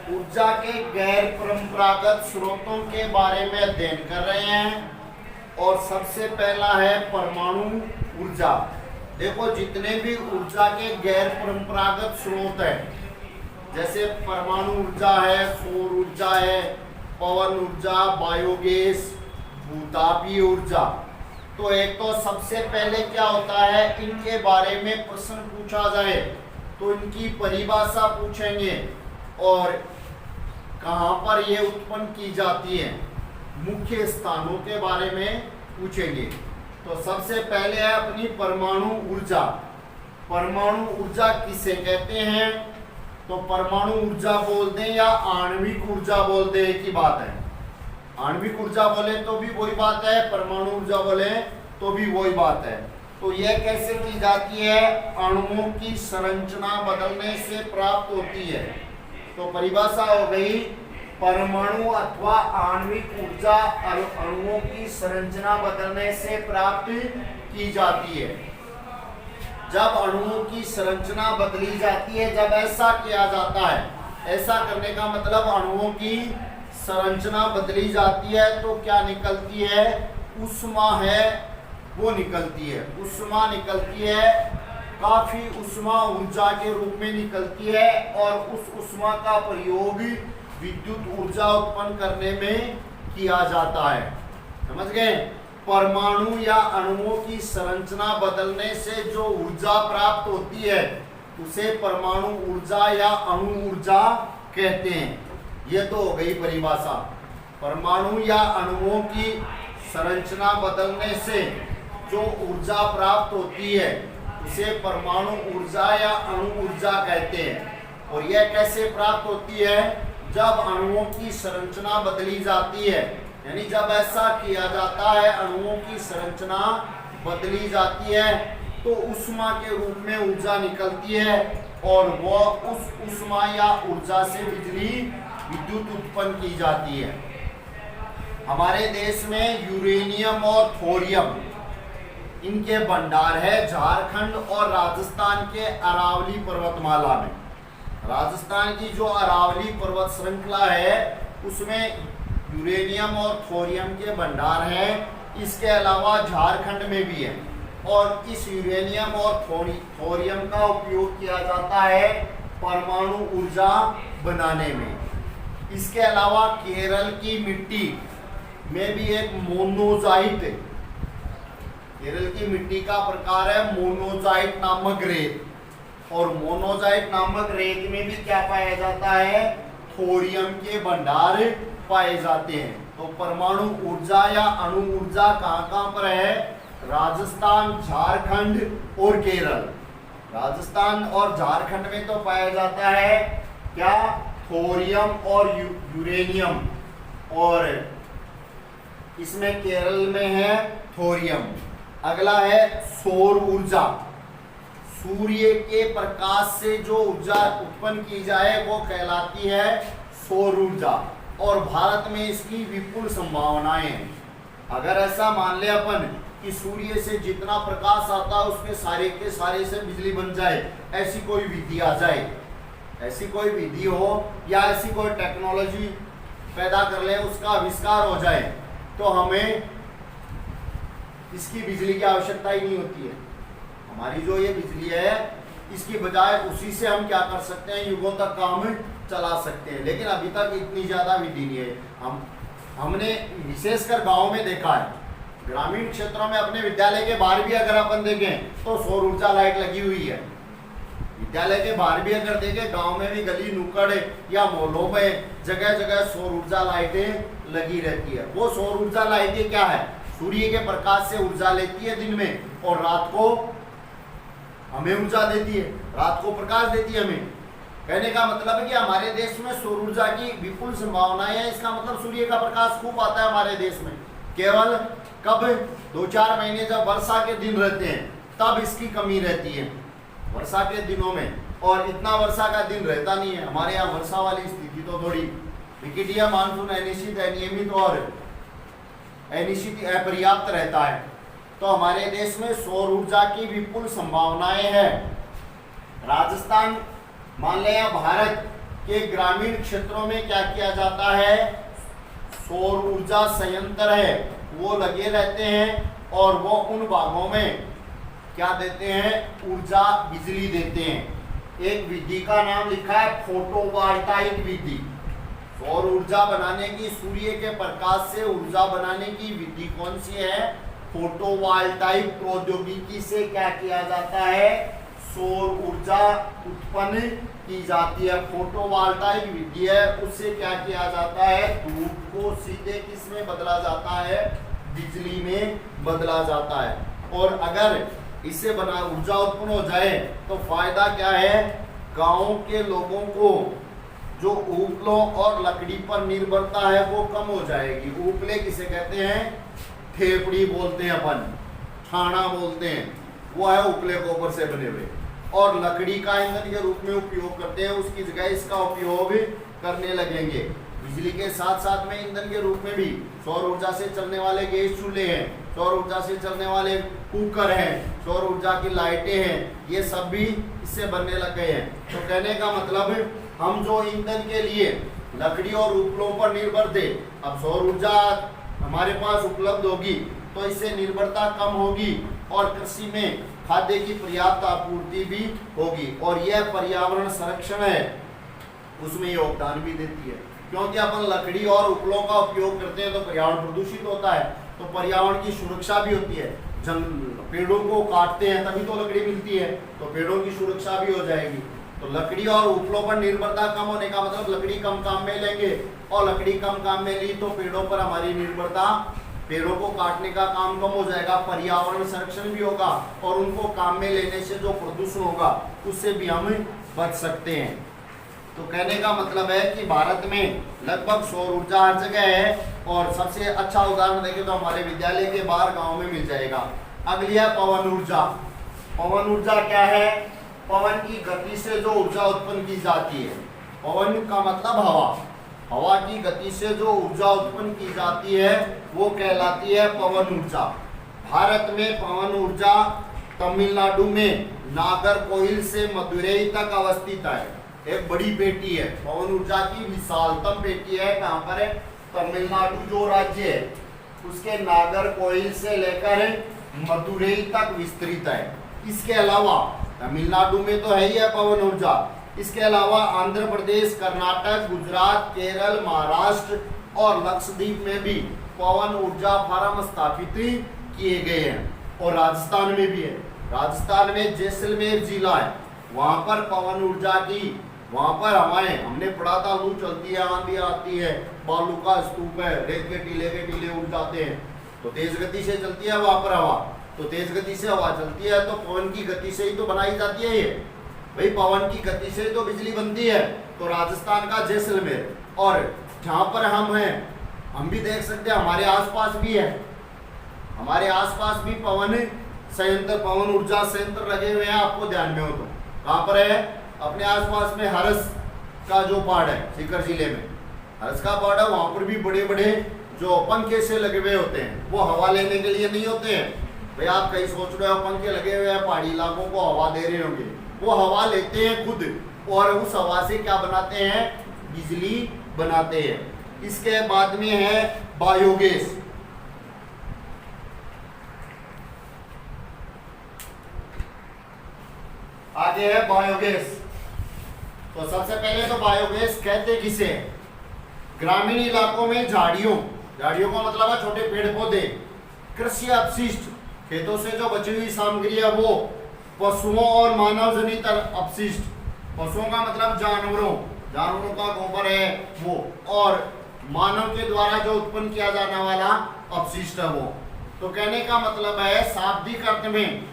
ऊर्जा के गैर परंपरागत स्रोतों के बारे में अध्ययन कर रहे हैं। और सबसे पहला है परमाणु ऊर्जा। देखो, जितने भी ऊर्जा के गैर परंपरागत स्रोत हैं, जैसे परमाणु ऊर्जा है, सौर ऊर्जा है, पवन ऊर्जा, बायोगैस, भूतापीय ऊर्जा। तो एक तो सबसे पहले क्या होता है, इनके बारे में प्रश्न पूछा जाए तो इनकी परिभाषा पूछेंगे और कहाँ पर ये उत्पन्न की जाती है, मुख्य स्थानों के बारे में पूछेंगे। तो सबसे पहले है अपनी परमाणु ऊर्जा। परमाणु ऊर्जा किसे कहते हैं? तो परमाणु ऊर्जा बोल दें या आणविक ऊर्जा बोल दें, एक ही बात है। आणविक ऊर्जा बोले तो भी वही बात है, परमाणु ऊर्जा बोले तो भी वही बात है। तो यह कैसे की जाती है? अणुओं की संरचना बदलने से प्राप्त होती है। तो परिभाषा हो गई, परमाणु अथवा आणविक ऊर्जा अणुओं की संरचना बदलने से प्राप्त की जाती है। जब अणुओं की संरचना बदली जाती है, जब ऐसा किया जाता है, ऐसा करने का मतलब अणुओं की संरचना बदली जाती है तो क्या निकलती है? ऊष्मा है वो निकलती है। ऊष्मा निकलती है, काफी ऊष्मा ऊर्जा के रूप में निकलती है और उस ऊष्मा का प्रयोग विद्युत ऊर्जा उत्पन्न करने में किया जाता है। समझ गए? परमाणु या अणुओं की संरचना बदलने से जो ऊर्जा प्राप्त होती है उसे परमाणु ऊर्जा या अणु ऊर्जा कहते हैं। ये तो हो गई परिभाषा। परमाणु या अणुओं की संरचना बदलने से जो ऊर्जा प्राप्त होती है उसे परमाणु ऊर्जा या अणु ऊर्जा कहते हैं। और यह कैसे प्राप्त होती है? जब अणुओं की संरचना बदली जाती है, यानी जब ऐसा किया जाता है, अणुओं की संरचना बदली जाती है तो ऊष्मा के रूप में ऊर्जा निकलती है और वह उस ऊष्मा या ऊर्जा से बिजली विद्युत उत्पन्न की जाती है। हमारे देश में यूरेनियम और थोरियम इनके भंडार है झारखंड और राजस्थान के अरावली पर्वतमाला में। राजस्थान की जो अरावली पर्वत श्रृंखला है उसमें यूरेनियम और थोरियम के भंडार हैं। इसके अलावा झारखंड में भी है और इस यूरेनियम और थोरियम का उपयोग किया जाता है परमाणु ऊर्जा बनाने में। इसके अलावा केरल की मिट्टी में भी एक मोनोजाइट, केरल की मिट्टी का प्रकार है मोनोजाइट नामक रेत, और मोनोजाइट नामक रेत में भी क्या पाया जाता है? थोरियम के भंडार पाए जाते हैं। तो परमाणु ऊर्जा या अणु ऊर्जा कहाँ कहाँ पर है? राजस्थान, झारखंड और केरल। राजस्थान और झारखंड में तो पाया जाता है क्या? थोरियम और यूरेनियम, और इसमें केरल में है थोरियम। अगला है सौर ऊर्जा। सूर्य के प्रकाश से जो ऊर्जा उत्पन्न की जाए वो कहलाती है सौर ऊर्जा, और भारत में इसकी विपुल संभावनाएं हैं। अगर ऐसा मान ले अपन कि सूर्य से जितना प्रकाश आता है उसके सारे के सारे से बिजली बन जाए, ऐसी कोई विधि आ जाए, ऐसी कोई विधि हो या ऐसी कोई टेक्नोलॉजी पैदा कर ले, उसका आविष्कार हो जाए, तो हमें इसकी बिजली की आवश्यकता ही नहीं होती है। हमारी जो ये बिजली है इसकी बजाय उसी से हम क्या कर सकते हैं? युगों तक काम चला सकते हैं। लेकिन अभी तक इतनी ज्यादा विधि नहीं है। हमने विशेषकर गांव में देखा है, ग्रामीण क्षेत्रों में अपने विद्यालय के बाहर भी अगर अपन देखें तो सौर ऊर्जा लाइट लगी हुई है। विद्यालय के बाहर भी अगर देखें, गांव में भी गली नुक्कड़ या मोहल्लों में जगह जगह सौर ऊर्जा लाइटें लगी रहती है। वो सौर ऊर्जा लाइटें क्या है? सूर्य के प्रकाश से ऊर्जा लेती है दिन में और रात को हमें ऊर्जा देती है, रात को प्रकाश देती है हमें। कहने का मतलब है कि हमारे देश में सौर ऊर्जा की विपुल संभावनाएं हैं। इसका मतलब सूर्य का प्रकाश खूब आता है हमारे देश में। केवल कब? 2-4 महीने जब वर्षा के दिन रहते हैं तब इसकी कमी रहती है, वर्षा के दिनों में। और इतना वर्षा का दिन रहता नहीं है हमारे यहाँ। वर्षा वाली स्थिति तो थोड़ी विकिटीय मानसून अनिश्चित, अनियमित और अनिश्चित अपर्याप्त रहता है। तो हमारे देश में सौर ऊर्जा की विपुल संभावनाएं हैं। राजस्थान मान लें या भारत कि ग्रामीण क्षेत्रों में क्या किया जाता है, सौर ऊर्जा संयंत्र है वो लगे रहते हैं और वो उन भागों में क्या देते हैं, ऊर्जा बिजली देते हैं। एक विधि का नाम लिखा है फोटोवोल्टाइक विधि। सौर ऊर्जा बनाने की, सूर्य के प्रकाश से ऊर्जा बनाने की विधि कौन सी है, फोटोवोल्टाइक प्रौद्योगिकी से क्या किया जाता है, सौर ऊर्जा उत्पन्न की जाती है। फोटोवोल्टाइक विधि है, उससे क्या किया जाता है, धूप को सीधे किस में बदला जाता है, बिजली में बदला जाता है। और अगर इससे बना ऊर्जा उत्पन्न हो जाए तो फायदा क्या है, गांव के लोगों को जो उपलों और लकड़ी पर निर्भरता है वो कम हो जाएगी। उपले किसे कहते हैं, ठेपड़ी बोलते हैं अपन, ठाना बोलते हैं, वो है उपले गोबर से बने हुए। और लकड़ी का ईंधन के रूप में उपयोग करते हैं, उसकी जगह इसका उपयोग करने लगेंगे। बिजली के साथ साथ में ईंधन के रूप में भी सौर ऊर्जा से चलने वाले गैस चूल्हे हैं, सौर ऊर्जा से चलने वाले कुकर हैं, सौर ऊर्जा की लाइटें हैं, ये सब भी इससे बनने लग गए हैं। तो कहने का मतलब हम जो ईंधन के लिए लकड़ी और उपलों पर निर्भर थे, अब सौर ऊर्जा हमारे पास उपलब्ध होगी तो इससे निर्भरता कम होगी और कृषि में खाद्य की पर्याप्त आपूर्ति भी होगी। और यह पर्यावरण संरक्षण है उसमें योगदान भी देती है, क्योंकि अपन लकड़ी और उपलों का उपयोग करते हैं तो पर्यावरण प्रदूषित होता है, तो पर्यावरण की सुरक्षा भी होती है। पेड़ों को काटते हैं तभी तो लकड़ी मिलती है, तो पेड़ों की सुरक्षा भी हो जाएगी। तो लकड़ी और उपलों पर निर्भरता कम होने का मतलब लकड़ी कम काम में लेंगे, और लकड़ी कम काम में ली तो पेड़ों पर हमारी निर्भरता, पेड़ों को काटने का काम कम हो जाएगा, पर्यावरण संरक्षण भी होगा और उनको काम में लेने से जो प्रदूषण होगा उससे भी हम बच सकते हैं। तो कहने का मतलब है कि भारत में लगभग सौर ऊर्जा हर जगह है, और सबसे अच्छा उदाहरण देखें तो हमारे विद्यालय के बाहर गांव में मिल जाएगा। अगली है पवन ऊर्जा। पवन ऊर्जा क्या है, पवन की गति से जो ऊर्जा उत्पन्न की जाती है। पवन का मतलब हवा, हवा की गति से जो ऊर्जा उत्पन्न की जाती है वो कहलाती है पवन ऊर्जा। भारत में पवन ऊर्जा तमिलनाडु में नागरकोइल से मदुरई तक अवस्थित है। एक बड़ी पेटी है, पवन ऊर्जा की विशालतम पेटी है। कहाँ पर है, तमिलनाडु जो राज्य है उसके नागरकोइल से लेकर मदुरई तक विस्तृत है। इसके अलावा तमिलनाडु में तो है ही है पवन ऊर्जा, इसके अलावा आंध्र प्रदेश, कर्नाटक, गुजरात, केरल, महाराष्ट्र और लक्षद्वीप में भी पवन ऊर्जा फार्म स्थापित किए गए हैं। और राजस्थान में भी है, राजस्थान में जैसलमेर जिला है, वहां पर पवन ऊर्जा की, वहां पर हवाएं, हमने पढ़ा था, लू चलती है, आंधी आती है, बालू का स्तूप है, रेत के टीले उड़ जाते हैं, तो तेज गति से चलती है वहां पर हवा। तो तेज गति से हवा चलती है तो पवन की गति से ही तो बनाई जाती है ये, भाई पवन की गति से तो बिजली बनती है। तो राजस्थान का जैसलमेर, और जहां पर हम हैं हम भी देख सकते हैं, हमारे आसपास भी है, हमारे आसपास भी पवन संयंत्र, पवन ऊर्जा संयंत्र लगे हुए हैं। आपको ध्यान में हो तो कहाँ पर है, अपने आसपास में हरस का जो पहाड़ है, सीकर जिले में हरस का पहाड़ है, वहां पर भी बड़े बड़े जो पंखे से लगे हुए होते हैं, वो हवा लेने के लिए नहीं होते हैं। भाई आप कहीं सोच रहे हो पंखे लगे हुए हैं, पहाड़ी इलाकों को हवा दे रहे होंगे, वो हवा लेते हैं खुद, और उस हवा से क्या बनाते हैं, बिजली बनाते हैं। इसके बाद में है बायोगैस। आगे है बायोगैस। तो सबसे पहले तो बायोगैस कहते किसे, ग्रामीण इलाकों में झाड़ियों, झाड़ियों का मतलब है छोटे पेड़ पौधे, कृषि अपशिष्ट, खेतों से जो बची हुई सामग्री है वो, पशुओं और मानव जनित अपशिष्ट, पशुओं का मतलब जानवरों, जानवरों का गोबर है वो, और मानव के द्वारा जो उत्पन्न किया जाने वाला अपशिष्ट है वो। तो कहने का मतलब है शाब्दिक अर्थ में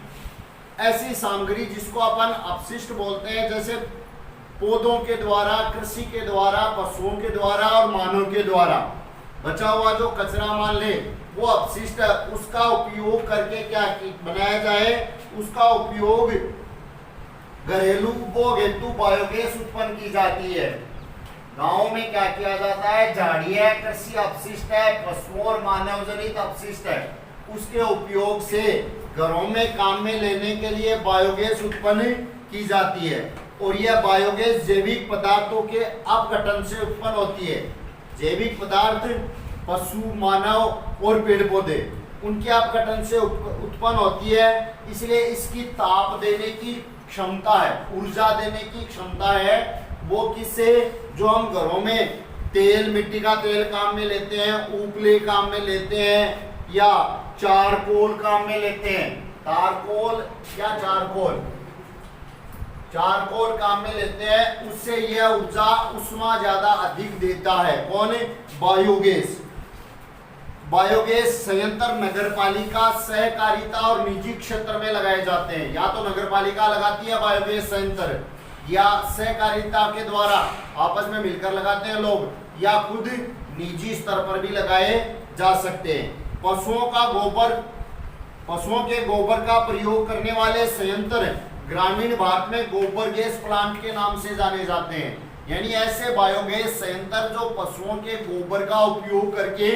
ऐसी सामग्री जिसको अपन अपशिष्ट बोलते हैं, जैसे पौधों के द्वारा, कृषि के द्वारा, पशुओं के द्वारा और मानव के द्वारा बचा हुआ जो कचरा मान ले वो अपशिष्ट है, उसका उपयोग करके क्या बनाया जाए, उसका उपयोग घरेलू उपभोग हेतु बायोगैस उत्पन्न की जाती है। गाँव में क्या किया जाता है, झाड़ी है, कृषि अपशिष्ट है, पशुओं और मानव जनित अपशिष्ट है, उसके उपयोग से घरों में काम में लेने के लिए बायोगैस उत्पन्न की जाती है। और यह बायोगैस जैविक पदार्थों के अपघटन से उत्पन्न होती है। जैविक पदार्थ पशु, मानव और पेड़ पौधे उनके अपघटन से उत्पन्न होती है, इसलिए इसकी ताप देने की क्षमता है, ऊर्जा देने की क्षमता है। वो किससे? जो हम घरों में तेल, मिट्टी का तेल काम में लेते हैं, उपले काम में लेते हैं, या चारकोल काम में लेते हैं, तारकोल या चारकोल काम में लेते हैं, उससे यह ऊर्जा उष्मा ज्यादा अधिक देता है। कौन? बायोगैस। बायोगैस संयंत्र नगरपालिका, सहकारिता और निजी क्षेत्र में लगाए जाते हैं। या तो नगरपालिका लगाती है बायोगैस संयंत्र, या सहकारिता के द्वारा आपस में मिलकर लगाते हैं लोग, या खुद निजी स्तर पर भी लगाए जा सकते हैं। पशुओं के गोबर का प्रयोग करने वाले संयंत्र ग्रामीण भारत में गोबर गैस प्लांट के नाम से जाने जाते हैं। यानी ऐसे बायोगैस संयंत्र जो पशुओं के गोबर का उपयोग करके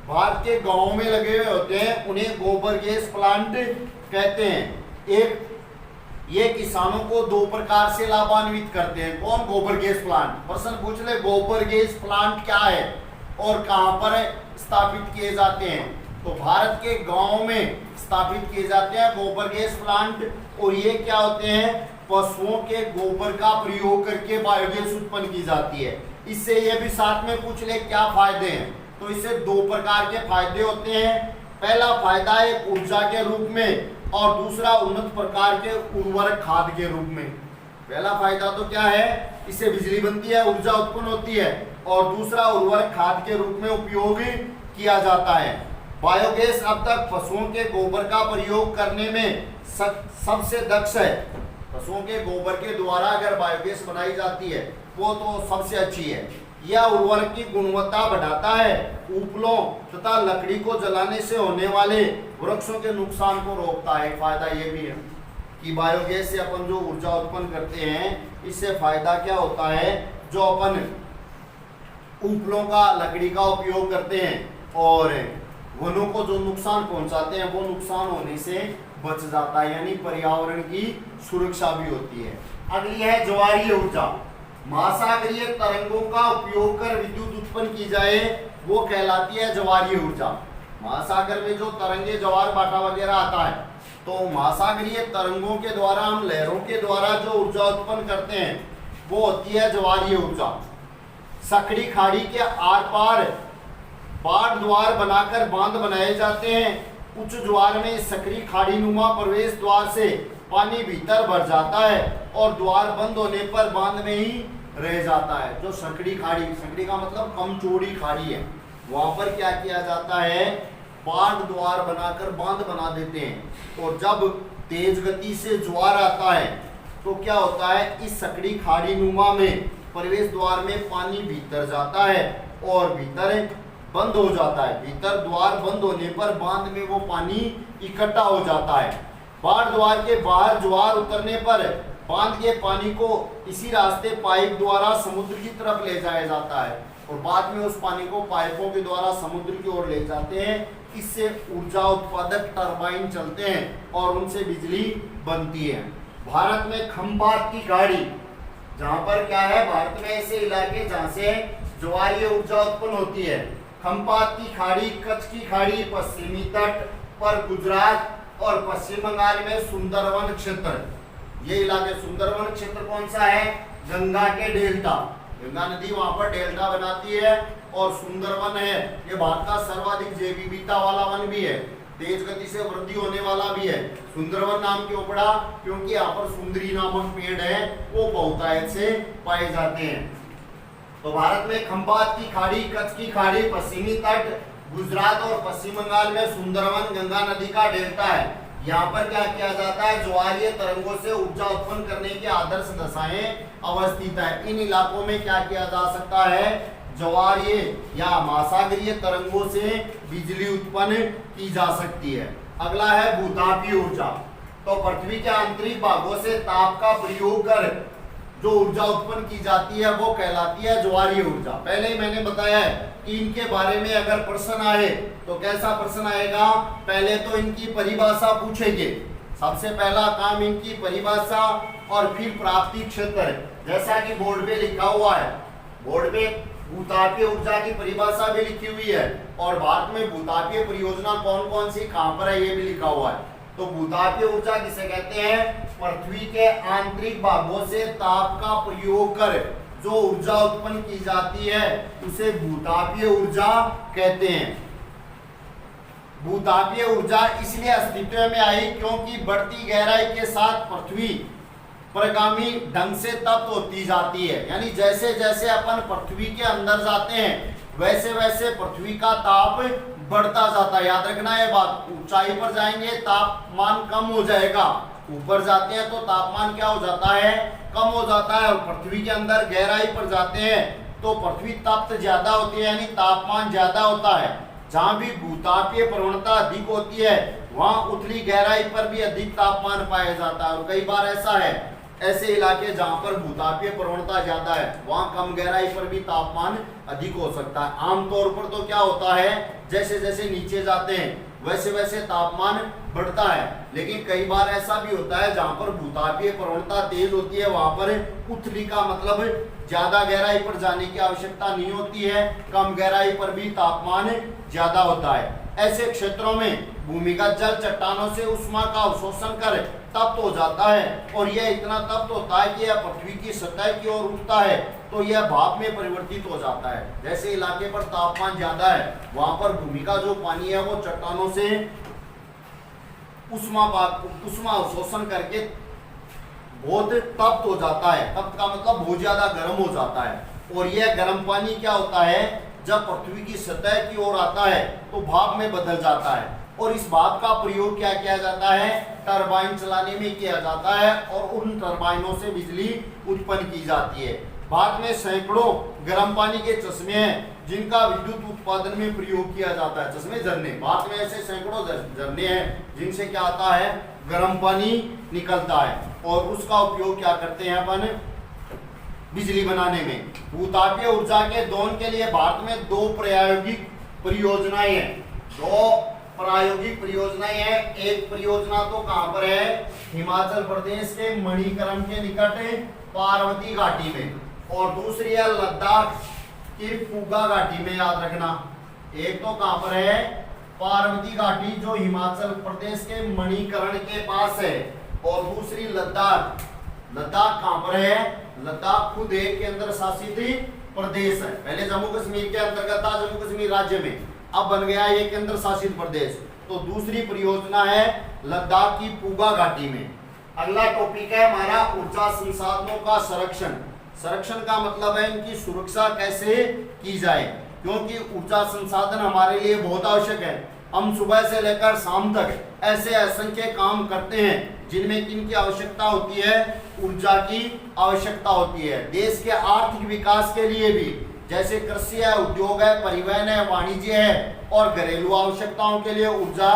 भारत के गांवों में लगे हुए होते हैं, उन्हें गोबर गैस प्लांट कहते हैं। ये किसानों को दो प्रकार से लाभान्वित करते हैं। कौन? गोबर गैस प्लांट। प्रश्न पूछ ले, गोबर गैस प्लांट क्या है और कहां पर स्थापित किए जाते हैं? तो भारत के गांवों में स्थापित किए जाते हैं गोबर गैस प्लांट। और ये क्या होते हैं? पशुओं के गोबर का प्रयोग करके बायोगैस उत्पन्न की जाती है। इससे ये भी साथ में पूछ ले क्या फायदे हैं? तो इससे दो प्रकार के फायदे होते हैं। पहला फायदा है ऊर्जा के रूप में, और दूसरा उन्नत प्रकार के उर्वरक खाद के रूप में। पहला फायदा तो क्या है? इससे बिजली बनती है, ऊर्जा उत्पन्न होती है, और दूसरा उर्वरक खाद के रूप में उपयोग किया जाता है। बायोगैस अब तक पशुओं के गोबर का प्रयोग करने में सबसे दक्ष है। पशुओं के गोबर के द्वारा अगर बायोगैस बनाई जाती है वो तो सबसे अच्छी है। यह उर्वरक की गुणवत्ता बढ़ाता है, उपलों तथा लकड़ी को जलाने से होने वाले वृक्षों के नुकसान को रोकता है। फायदा ये भी है कि बायोगैस से अपन जो ऊर्जा उत्पन्न करते हैं, इससे फायदा क्या होता है? जो अपन उपलों का, लकड़ी का उपयोग करते हैं और वनों को जो नुकसान पहुंचाते हैं, वो नुकसान होने से बच जाता है, यानी पर्यावरण की सुरक्षा भी होती है। अगली है ज्वारीय ऊर्जा। महासागरीय तरंगों का उपयोग कर विद्युत उत्पन्न की जाए वो कहलाती है ज्वारीय ऊर्जा। महासागर में जो तरंगे, ज्वार भाटा वगैरह आता है, तो महासागरीय तरंगों के द्वारा, हम लहरों के द्वारा जो ऊर्जा उत्पन्न करते हैं वो होती है ज्वारीय ऊर्जा। सकड़ी खाड़ी के आर पार बाढ़ द्वार बनाकर बांध बनाए जाते हैं। उच्च ज्वार में सकड़ी खाड़ी नुमा प्रवेश द्वार से पानी भीतर भर जाता है और द्वार बंद होने पर बांध में ही रह जाता है। जो सकड़ी खाड़ी, सकड़ी का मतलब कम चौड़ी खाड़ी है, वहां पर क्या किया जाता है? बाढ़ द्वार बनाकर बांध बना देते हैं। और जब तेज गति से ज्वार आता है तो क्या होता है? इस सकड़ी खाड़ी नुमा में प्रवेश द्वार में पानी भीतर जाता है और भीतर बंद हो जाता है। भीतर द्वार बंद होने पर बांध में वो पानी इकट्ठा हो जाता है। बाढ़ द्वार के बाहर ज्वार उतरने पर बांध के पानी को इसी रास्ते पाइप द्वारा समुद्र की तरफ ले जाया जाता है और बाद में उस पानी को पाइपों के द्वारा समुद्र की ओर ले जाते हैं। इससे ऊर्जा उत्पादक टरबाइन चलते हैं और उनसे बिजली बनती है। भारत में खंबात की खाड़ी, जहां पर क्या है? भारत में ऐसे इलाके जहां से ज्वारीय ऊर्जा उत्पन्न होती है। खंबात की खाड़ी, कच्छ की खाड़ी, पश्चिमी तट पर गुजरात और पश्चिम बंगाल में सुंदरवन क्षेत्र। ये इलाके, सुंदरवन क्षेत्र कौन सा है? गंगा के डेल्टा, गंगा नदी वहां पर डेल्टा बनाती है। और सुंदरवन है, ये भारत का सर्वाधिक जैव विविधता वाला वन भी है, तेज गति से वृद्धि होने वाला भी है। सुंदरवन नाम क्यों पड़ा? क्योंकि यहाँ पर सुंदरी नामक पेड़ है, वो बहुतायत से पाए जाते हैं। तो भारत में खंबात की खाड़ी, कच्छ की खाड़ी, पश्चिमी तट, गुजरात और पश्चिम बंगाल में सुंदरवन, गंगा नदी का डेल्टा है। यहाँ पर क्या किया जाता है? ज्वारीय तरंगों से ऊर्जा उत्पन्न करने की आदर्श दशाएं अवस्थित है। इन इलाकों में क्या किया जा सकता है? ज्वारीय या महासागरीय तरंगों से बिजली उत्पन्न की जा सकती है। अगला है भूतापीय ऊर्जा। तो पृथ्वी के आंतरिक भागों से ताप का प्रयोग कर जो ऊर्जा उत्पन्न की जाती है वो कहलाती है ज्वारीय ऊर्जा। पहले ही मैंने बताया है कि इनके बारे में अगर प्रश्न आए तो कैसा प्रश्न आएगा? पहले तो इनकी परिभाषा पूछेंगे, सबसे पहला काम इनकी परिभाषा और फिर प्राप्ति क्षेत्र, जैसा कि बोर्ड पे लिखा हुआ है। बोर्ड पे भूतापीय ऊर्जा की परिभाषा भी लिखी हुई है और भारत में भूतापीय परियोजना कौन कौन सी कहां पर है ये भी लिखा हुआ है। तो भूतापीय ऊर्जा किसे कहते हैं? पृथ्वी के आंतरिक भागों से ताप का प्रयोग कर जो ऊर्जा उत्पन्न की जाती है उसे भूतापीय ऊर्जा कहते हैं। भूतापीय ऊर्जा इसलिए अस्तित्व में आई क्योंकि बढ़ती गहराई के साथ पृथ्वी परगामी ढंग से तप्त होती जाती है। यानी जैसे जैसे अपन पृथ्वी के अंदर जाते हैं वैसे वैसे पृथ्वी का ताप बढ़ता जाता है। याद रखना ये बात, ऊंचाई पर जाएंगे तापमान कम हो जाएगा, ऊपर जाते हैं तो तापमान क्या हो जाता है? कम हो जाता है। और पृथ्वी के अंदर गहराई पर जाते हैं तो पृथ्वी तप्त ज्यादा होती है, यानी तापमान ज्यादा होता है। जहां भी भूतापीय प्रवणता अधिक होती है वहां उथली गहराई पर भी अधिक तापमान पाया जाता है। और कई बार ऐसा है, ऐसे इलाके जहां पर भूतापीय प्रवणता ज्यादा है वहां कम गहराई पर भी तापमान अधिक हो सकता है। आमतौर पर तो क्या होता है, जैसे जैसे नीचे जाते हैं वैसे वैसे तापमान बढ़ता है, लेकिन कई बार ऐसा भी होता है जहां पर भूतापीय प्रवणता तेज होती है वहां पर उथली का मतलब ज्यादा गहराई पर जाने की आवश्यकता नहीं होती है, कम गहराई पर भी तापमान ज्यादा होता है। ऐसे क्षेत्रों में भूमिगत जल चट्टानों से उष्मा का अवशोषण कर तप्त हो जाता है और यह इतना तप्त होता है कि यह पृथ्वी की सतह की ओर उठता है तो यह भाप में परिवर्तित हो जाता है। जैसे इलाके पर तापमान ज्यादा है वहां पर भूमि का जो पानी है वो चट्टानों से उष्मा अवशोषण करके बहुत तप्त हो जाता है। तप्त का मतलब बहुत ज्यादा गर्म हो जाता है और यह गर्म पानी क्या होता है, जब पृथ्वी की सतह की ओर आता है तो भाप में बदल जाता है और इस भाप का प्रयोग क्या किया जाता है? टरबाइन चलाने में किया जाता है और उन टरबाइनों से बिजली उत्पन्न की जाती है। भारत में सैकड़ों गर्म पानी के चश्मे हैं जिनका विद्युत उत्पादन में प्रयोग किया जाता है। चश्मे, झरने, भारत में ऐसे सैकड़ों झरने हैं जिनसे क्या आता है? गर्म पानी निकलता है और उसका उपयोग क्या करते हैं अपन? बिजली बनाने में। भूतापीय ऊर्जा के दोहन के लिए भारत में दो प्रायोगिक परियोजनाएं हैं। दो प्रायोगिक परियोजनाएं हैं। एक परियोजना तो कहां पर है? हिमाचल प्रदेश के मणिकरण के निकट पार्वती घाटी में और दूसरी है लद्दाख की पूगा घाटी में। याद रखना, एक तो कहां पर है? पार्वती घाटी जो हिमाचल प्रदेश के मणिकरण के पास है और दूसरी लद्दाख। लद्दाख कहां पर है? लद्दाख खुद एक केंद्र शासित प्रदेश है। पहले जम्मू कश्मीर के अंतर्गत था, जम्मू कश्मीर राज्य में, अब बन गया ये केंद्र शासित प्रदेश। तो दूसरी परियोजना है लद्दाख की पूगा घाटी में। अगला टॉपिक है हमारा ऊर्जा संसाधनों का संरक्षण। संरक्षण का मतलब है इनकी सुरक्षा कैसे की जाए, क्योंकि ऊर्जा संसाधन हमारे लिए बहुत आवश्यक है। हम सुबह से लेकर शाम तक ऐसे असंख्य काम करते हैं जिनमें किनकी आवश्यकता होती है? ऊर्जा की आवश्यकता होती है। देश के आर्थिक विकास के लिए भी, जैसे कृषि है, उद्योग है, परिवहन है, वाणिज्य है और घरेलू आवश्यकताओं के लिए ऊर्जा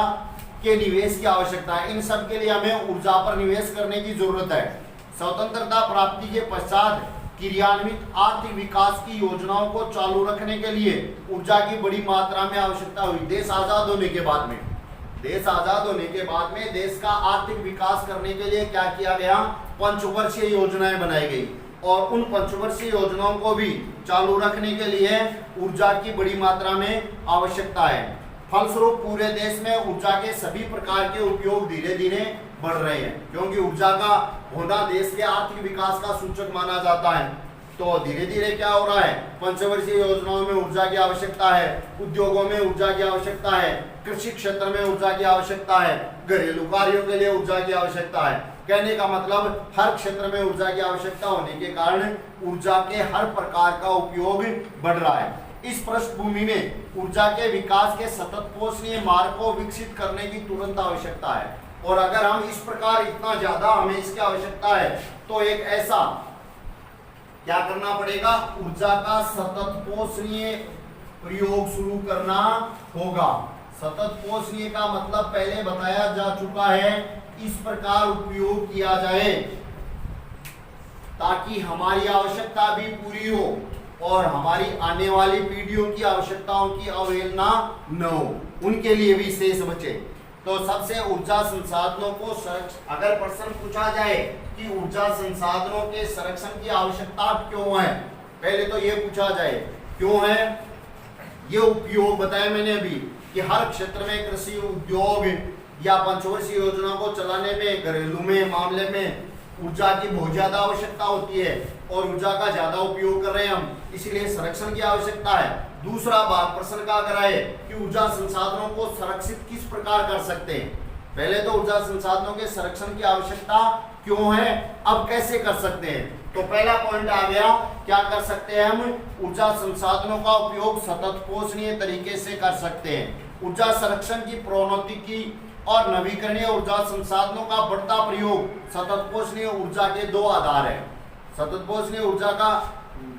के निवेश की आवश्यकता है। इन सब के लिए हमें ऊर्जा पर निवेश करने की जरूरत है। स्वतंत्रता प्राप्ति के पश्चात क्रियान्वित आर्थिक विकास की योजनाओं को चालू रखने के लिए ऊर्जा की बड़ी मात्रा में आवश्यकता हुई। देश आजाद होने के बाद में, देश का आर्थिक विकास करने के लिए क्या किया गया? पंचवर्षीय योजनाएं बनाई गई और उन पंचवर्षीय योजनाओं को भी चालू रखने के लिए ऊर्जा की बड़ी मात्रा में आवश्यकता है। फलस्वरूप पूरे देश में ऊर्जा के सभी प्रकार के उपयोग धीरे धीरे बढ़ रहे हैं, क्योंकि ऊर्जा का होना देश के आर्थिक विकास का सूचक माना जाता है। तो धीरे धीरे क्या हो रहा है? पंचवर्षीय योजनाओं में ऊर्जा की आवश्यकता है, उद्योगों में ऊर्जा की आवश्यकता है, कृषि क्षेत्र में ऊर्जा की आवश्यकता है, घरेलू कार्यों के लिए ऊर्जा की आवश्यकता है। कहने का मतलब हर क्षेत्र में ऊर्जा की आवश्यकता होने के कारण ऊर्जा के हर प्रकार का उपयोग बढ़ रहा है। इस पृष्ठभूमि में ऊर्जा के विकास के सतत पोषणीय मार्ग को विकसित करने की तुरंत आवश्यकता है। और अगर हम इस प्रकार इतना ज्यादा हमें इसकी आवश्यकता है तो एक ऐसा क्या करना पड़ेगा? ऊर्जा का सतत पोषणीय प्रयोग शुरू करना होगा। सतत पोषणीय का मतलब पहले बताया जा चुका है, इस प्रकार उपयोग किया जाए ताकि हमारी आवश्यकता भी पूरी हो और हमारी आने वाली पीढ़ियों की आवश्यकताओं की अवहेलना न हो, उनके लिए भी शेष बचे। तो सबसे ऊर्जा संसाधनों को अगर प्रश्न पूछा जाए कि ऊर्जा संसाधनों के संरक्षण की आवश्यकता क्यों है, पहले तो ये पूछा जाए क्यों है। ये उपयोग बताया मैंने अभी कि हर क्षेत्र में कृषि उद्योग या पंचवर्षीय योजना को चलाने में, घरेलू में मामले में ऊर्जा की बहुत ज्यादा आवश्यकता होती है और ऊर्जा का ज्यादा उपयोग कर रहे हैं हम, इसलिए संरक्षण की आवश्यकता है। दूसरा भाग प्रश्न का अगर है कि ऊर्जा संसाधनों को संरक्षित किस प्रकार कर सकते हैं, पहले तो ऊर्जा संसाधनों के संरक्षण की आवश्यकता क्यों है, अब कैसे कर सकते हैं। तो पहला पॉइंट आ गया, क्या कर सकते हैं हम, ऊर्जा संसाधनों का उपयोग सतत पोषणीय तरीके से कर सकते हैं। ऊर्जा संरक्षण की प्रोन्नति और नवीकरणीय ऊर्जा संसाधनों का बढ़ता प्रयोग सतत पोषणीय ऊर्जा के दो आधार है। सतत पोषणीय ऊर्जा का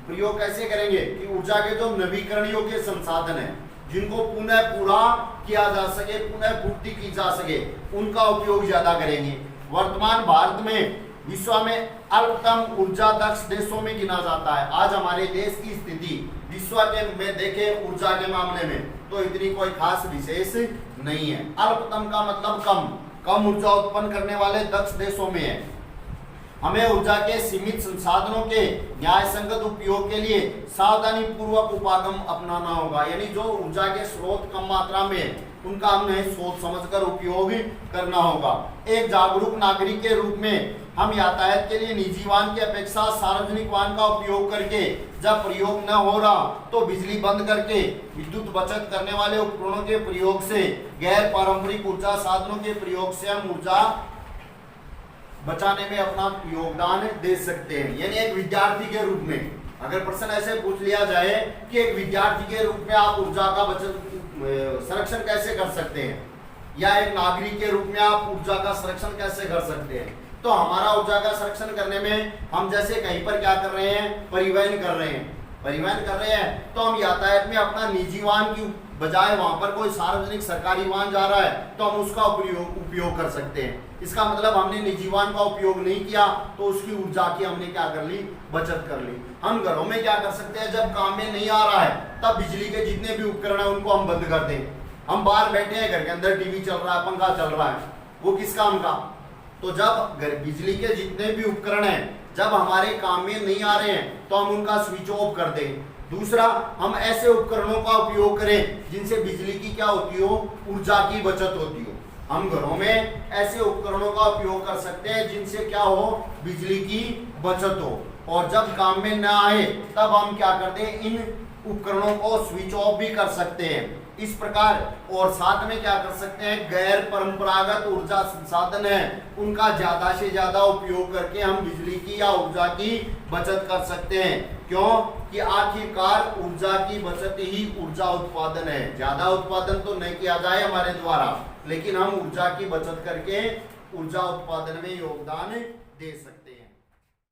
प्रयोग कैसे करेंगे कि ऊर्जा के जो नवीकरणीय के संसाधन है, जिनको पुनः पूरा किया जा सके, पुनः पूर्ति की जा सके, उनका उपयोग ज्यादा करेंगे। वर्तमान भारत में विश्व में अल्पतम ऊर्जा दक्ष देशों में गिना जाता है। आज हमारे देश की स्थिति विश्व के में देखें ऊर्जा के मामले में तो इतनी कोई खास विशेष नहीं है। अल्पतम का मतलब कम ऊर्जा उत्पन्न करने वाले दक्ष देशों में है। हमें ऊर्जा के सीमित संसाधनों के न्याय संगत उपयोग के लिए सावधानी पूर्वक उपागम अपनाना होगा, यानी जो ऊर्जा के स्रोत कम मात्रा में उनका हमें सोच समझकर उपयोग करना होगा। एक जागरूक नागरिक के रूप में हम यातायात के लिए निजी वाहन की अपेक्षा सार्वजनिक वाहन का उपयोग करके, जब प्रयोग न हो रहा तो बिजली बंद करके विद्युत बचत करने वाले उपकरणों के प्रयोग से, गैर पारंपरिक ऊर्जा साधनों के प्रयोग से हम ऊर्जा बचाने में अपना योगदान दे सकते हैं। यानी एक विद्यार्थी के रूप में अगर प्रश्न ऐसे पूछ लिया जाए कि एक विद्यार्थी के रूप में आप ऊर्जा का बचत संरक्षण कैसे कर सकते हैं, या एक नागरिक के रूप में आप ऊर्जा का संरक्षण कैसे कर सकते हैं, तो हमारा ऊर्जा का संरक्षण करने में हम जैसे कहीं पर क्या कर रहे हैं, परिवहन कर रहे हैं तो हम यातायात में अपना निजी वाहन की बजाय वहां पर कोई सार्वजनिक सरकारी वाहन जा रहा है तो हम उसका उपयोग कर सकते हैं। इसका मतलब हमने निजी वाहन का उपयोग नहीं किया तो उसकी ऊर्जा की हमने क्या कर ली, बचत कर ली। हम घरों में क्या कर सकते हैं, जब काम में नहीं आ रहा है तब बिजली के जितने भी उपकरण है उनको हम बंद कर दें। हम बाहर बैठे हैं, घर के अंदर टीवी चल रहा है, पंखा चल रहा है, वो किस काम का, तो जब बिजली के जितने भी उपकरण हैं जब हमारे काम में नहीं आ रहे हैं तो हम उनका स्विच ऑफ कर दें। दूसरा, हम ऐसे उपकरणों का उपयोग करें जिनसे बिजली की क्या होती हो, ऊर्जा की बचत होती हो। हम घरों में ऐसे उपकरणों का उपयोग कर सकते हैं जिनसे क्या हो, बिजली की बचत हो, और जब काम में ना आए तब हम क्या करते हैं, इन उपकरणों को स्विच ऑफ भी कर सकते हैं इस प्रकार। और साथ में क्या कर सकते हैं, गैर परंपरागत ऊर्जा संसाधन है उनका ज्यादा से ज्यादा उपयोग करके हम बिजली की या ऊर्जा की बचत कर सकते हैं। क्यों कि आखिरकार ऊर्जा की बचत ही ऊर्जा उत्पादन है। ज्यादा उत्पादन तो नहीं किया जाए हमारे द्वारा, लेकिन हम ऊर्जा की बचत करके ऊर्जा उत्पादन में योगदान दे सकते हैं।